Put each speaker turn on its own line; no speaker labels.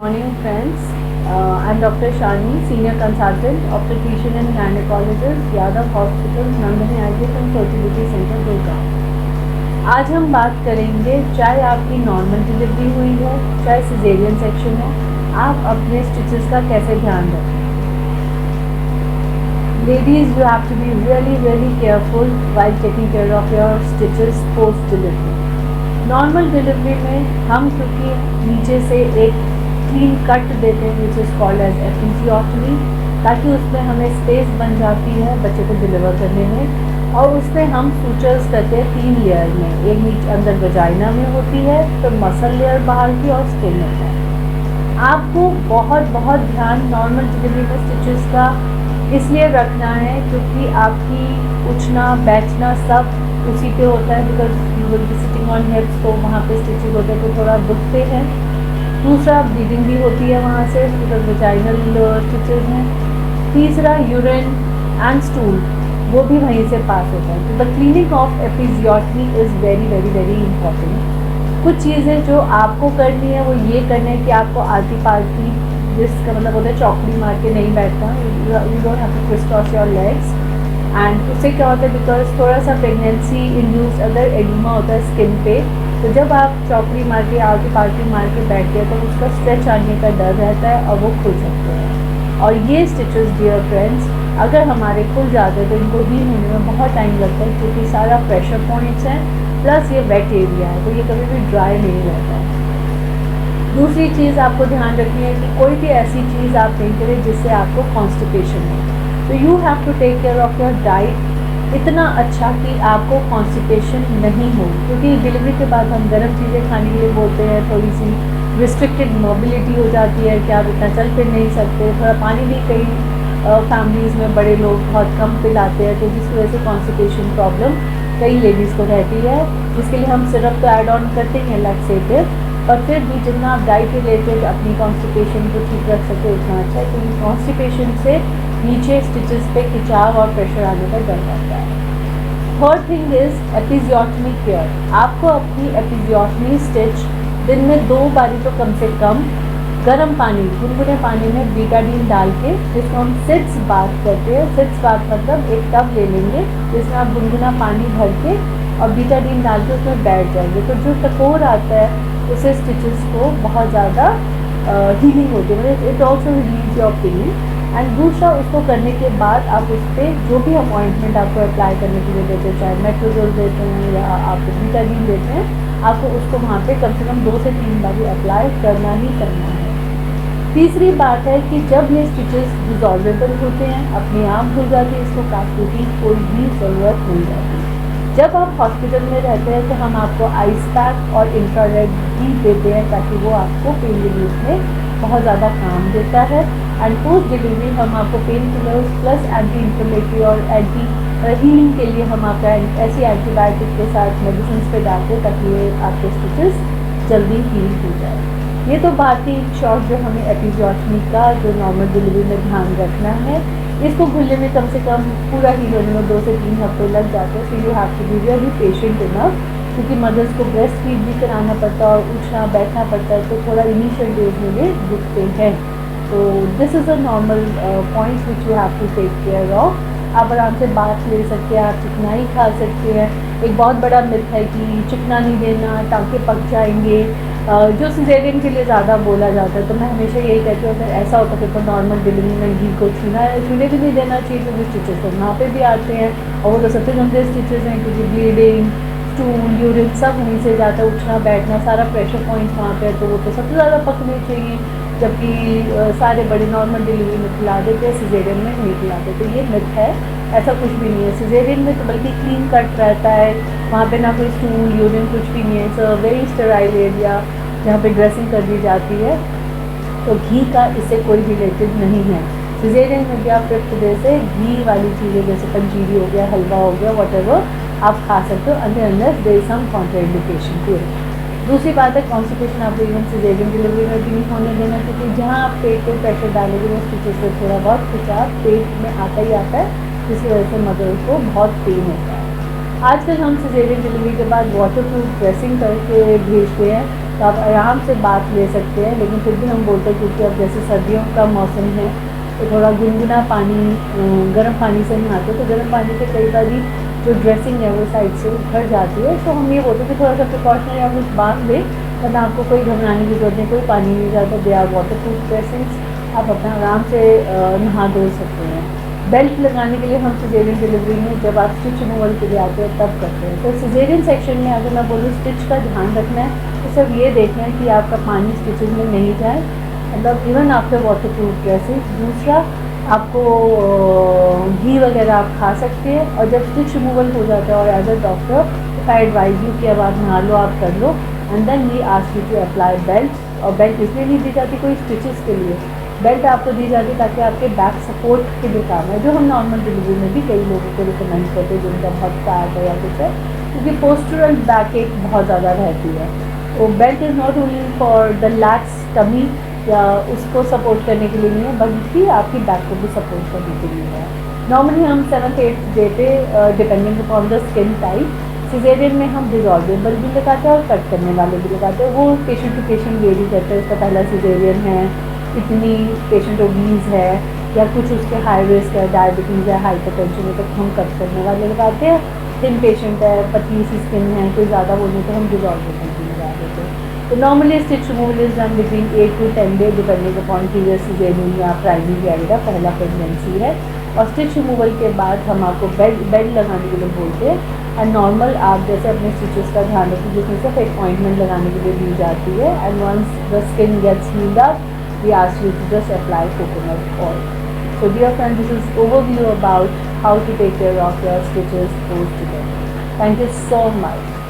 Morning friends, I'm Dr. Shani, Senior Consultant, Obstetrician and Gynecologist, Yadav Hospital, Nandini IVF and Fertility Center, Gurgaon. आज हम बात करेंगे, चाहे आपकी नॉर्मल डिलीवरी हुई है, चाहे सिजेरियन सेक्शन है, आप अपने स्टिचेस का कैसे ध्यान रखें। Ladies, you have to be really careful while taking care of your stitches post delivery. Normal delivery में हम क्योंकि नीचे से एक क्लीन कट देते हैं which is called as episiotomy, ताकि उसमें हमें स्पेस बन जाती है बच्चे को डिलीवर करने में। और उसमें हम सूचर्स करते हैं 3 लेयर में, एक नीचे अंदर वजाइना में होती है, तो मसल लेयर बाहर की और स्किन में है। आपको बहुत ध्यान नॉर्मल डिलीवरी में स्टिचेस का इसलिए रखना है क्योंकि आपकी उठना बैठना सब उसी पे होता है, because you will be sitting on हिप्स, तो वहाँ पे स्टिचेस होते हैं तो थोड़ा दुखते हैं। दूसरा, ब्लीडिंग भी होती है वहाँ से, बिकॉज वेजाइनल स्टिचेस हैं। तीसरा, यूरिन एंड स्टूल वो भी वहीं से पास होता है। तो the cleaning of episiotomy is very important. कुछ चीज़ें जो आपको करनी है वो ये करना है कि आपको आलती पालती, जिसका मतलब होता है चौकड़ी मार के नहीं बैठना, you don't have to criss cross your legs. And उससे क्या होता है, बिकॉज थोड़ा सा प्रेगनेंसी इंड्यूस्ड अगर एडिमा होता है स्किन पे, तो जब आप चौकड़ी मार के आलती पालती मार के बैठ गए तो उसका स्ट्रेच आने का डर रहता है और वो खुल सकते हैं। और ये स्टिचेस डियर फ्रेंड्स अगर हमारे खुल जाते हैं तो इनको हील होने में बहुत टाइम लगता है, क्योंकि सारा प्रेशर पॉइंट्स हैं, प्लस ये वेट एरिया है, तो ये कभी भी ड्राई नहीं रहता है। दूसरी चीज़ आपको ध्यान रखनी है कि कोई भी ऐसी चीज़ आप नहीं करें जिससे आपको कॉन्स्टिपेशन हो। तो you have to take care of your diet इतना अच्छा कि आपको कॉन्स्टिपेशन नहीं हो, क्योंकि डिलीवरी के बाद हम गर्म चीज़ें खाने के लिए बोलते हैं, थोड़ी सी रिस्ट्रिक्टेड मोबिलिटी हो जाती है कि आप इतना चल फिर नहीं सकते, थोड़ा पानी भी कई फैमिलीज़ में बड़े लोग बहुत कम पिलाते हैं, तो जिसकी वजह से कॉन्स्टिपेशन प्रॉब्लम कई लेडीज़ को रहती है, जिसके लिए हम सिरप तो ऐड ऑन करते हैं लैक्सेटिव, पर फिर भी जितना आप डाइट रिलेटेड अपनी कॉन्स्टिपेशन को ठीक रख सके उतना अच्छा है, क्योंकि कॉन्स्टिपेशन से नीचे स्टिचेस पे खिंचाव और प्रेशर आने का डर रहता है। Third thing is episiotomy care. आपको अपनी एपिजियोटमी स्टिच दिन में 2 बारी तो कम से कम गर्म पानी, गुनगुने पानी में बीटाडीन डाल के, जिसको हम सिट्स बाथ कहते हैं, सिट्स बाथ मतलब एक टब ले लेंगे जिसमें आप गुनगुना पानी भर के और बीटाडीन डाल के उसमें बैठ जाएंगे, तो जो टकोर आता है उससे स्टिचेस को बहुत ज़्यादा हीलिंग होती है, मतलब it also release your pain. And दूसरा, उसको करने के बाद आप उस पर जो भी हम ऑइंटमेंट आपको अप्लाई करने के लिए देते हैं, चाहे मेट्रोजोल देते हैं या आप बीटाडीन देते हैं, आपको उसको वहाँ पे कम से कम 2 से 3 बार अप्लाई करना ही करना है। तीसरी बात है कि जब ये स्टिचेस डिजॉल्वेबल होते हैं, अपने आप धुल जाती है, इसको काटने की कोई भी ज़रूरत नहीं जाती। जब आप हॉस्पिटल में रहते हैं तो हम आपको आइस पैक और इंफ्रारेड भी देते हैं, ताकि वो आपको पेन रिलीफ में बहुत ज़्यादा काम देता है। एंड पोस्ट डिलीवरी हम आपको pain killers plus anti inflammatory और एंटी हीलिंग के लिए हम आपका ऐसी एंटीबायोटिक के साथ मेडिसिन पे डालते हैं, ताकि ये आपके स्टिचेस जल्दी हील हो जाए। ये तो बात ही शॉर्ट जो हमें एपिजियोटमी का जो नॉर्मल डिलीवरी में ध्यान रखना है। इसको खुलने में कम से कम पूरा हील होने में 2 से 3 हफ्ते लग जाते हैं, so you have to be really patient enough, क्योंकि मदर्स को ब्रेस्ट फीड भी कराना पड़ता है और उठना बैठना पड़ता है, तो थोड़ा इनिशियल डेज में ये दिखते हैं। तो this is a normal point which you have to take care of. आप आराम से बात ले सकते हैं, आप चिकना ही खा सकते हैं। एक बहुत बड़ा मिथ है कि चिकना नहीं देना, टाँके पक जाएंगे, जो सिजेरियन के लिए ज़्यादा बोला जाता है। तो मैं हमेशा यही कहती हूँ, अगर ऐसा होता है तो नॉर्मल डिलीवरी में घी को छूने भी नहीं देना चाहिए, क्योंकि स्टिचेस तो वहाँ पे भी आते हैं और वो तो सबसे गंदे स्टिचेस हैं, क्योंकि ब्लीडिंग, स्टूल, यूरिन सब वहीं से जाता है, उठना बैठना सारा प्रेशर पॉइंट वहाँ पे है, तो वो तो सबसे ज़्यादा पकने चाहिए। जबकि सारे बड़े नॉर्मल डिलीवरी में खिला देते हैं, सिजेरियन में नहीं खिलाते, तो ये मिथ है, ऐसा कुछ भी नहीं है। सिजेरियन में तो बल्कि क्लीन कट रहता है, वहाँ पे ना कोई स्टूल यूरिन कुछ भी नहीं है, it's a very sterile area जहाँ पे ड्रेसिंग कर दी जाती है, तो घी का इससे कोई रिलेटेड नहीं है। सिजेरियन में भी आप 5th डे से घी वाली चीज़ें जैसे पंजीरी हो गया, हलवा हो गया, वॉटेवर आप खा सकते हो, unless there is some contraindication to it. दूसरी बात है, कॉन्स्टिपेशन आपको इवन सिजेरियन डिलीवरी में भी नहीं होने देना, क्योंकि जहाँ आप पेट पे प्रेशर डालोगे वो स्टिचेस से थोड़ा बहुत खिंचाव पेट में आता ही आता है, जिसकी वजह से मदर को बहुत पेन होता है। आजकल हम सिजेरियन डिलीवरी के बाद वाटर प्रूफ ड्रेसिंग करके भेजते हैं, तो आप आराम से बाथ ले सकते हैं। लेकिन फिर भी हम बोलते हैं क्योंकि अब जैसे सर्दियों का मौसम है तो थोड़ा गुनगुना पानी, गर्म पानी से नहाते तो गर्म पानी से कई बार जो ड्रेसिंग है वो साइड से उखड़ जाती है। तो हम ये बोलते हैं कि थोड़ा सा प्रिकॉशनरी आप कुछ बांध दें, वरना आपको कोई घबराने की जरूरत नहीं, कोई पानी नहीं जाता। They are water proof dressings, आप अपना आराम से नहा धो सकते हैं। बेल्ट लगाने के लिए हम सिजेरियन डिलीवरी में जब आप स्टिच रिमूवल के लिए आते हैं तब करते हैं। तो सिजेरियन सेक्शन में अगर मैं बोलूँ स्टिच का ध्यान रखना है तो सिर्फ ये देखना है कि आपका पानी स्टिचेज में नहीं जाए, मतलब even after water proof dressing. दूसरा, आपको घी वगैरह आप खा सकते हैं। और जब स्टिच रिमूवल हो जाता है और as a doctor I advise you कि अब आप नहा लो, आप कर लो, and then we ask you to apply belt. और बेल्ट इसलिए नहीं दी जाती कोई स्टिचेस के लिए, बेल्ट आपको दी जाती है ताकि आपके बैक सपोर्ट के लिए काम है, जो हम नॉर्मल डिलीवरी में भी कई लोगों को रिकमेंड करते हैं जिनका बहुत फैट है या कुछ है, क्योंकि पोस्टरल बैक एक बहुत ज़्यादा रहती है। तो belt is not only for the lax tummy या उसको सपोर्ट करने के लिए नहीं है, बल्कि आपकी बैक को भी सपोर्ट करने के लिए है। नॉर्मली हम 7th-8th डे पे depending upon the skin type, caesarean में हम डिजॉल्वेबल भी लगाते हैं और कट करने वाले भी लगाते हैं। वो पेशेंट टू पेशेंट वेरी करता है, इसका पहला सिजेरियन है, इतनी पेशेंट ओबीज है या कुछ उसके हाई रिस्क है, डायबिटीज़ है, हाइपरटेंशन है, तो हम कट करने वाले लगाते हैं। थिन पेशेंट है, पतली सी स्किन है, कोई ज़्यादा बोलने तो हम डिजॉल्वेबल भी लगा देते हैं। तो normally stitch removal is done between 8 to 10 days depending upon period caesarean या प्राइमरी या पहला प्रेगनेंसी है। और स्टिच रिमूवल के बाद हम आपको बेल्ट लगाने के लिए बोलते हैं। एंड नॉर्मल आप जैसे अपने स्टिचेस का ध्यान रखें, जिसमें सिर्फ एक ऑइंटमेंट लगाने के लिए दी जाती है। And once the skin gets healed up, we ask you to just apply coconut oil. So dear friends, this is overview about how to take care of your stitches post delivery. Thank you so much.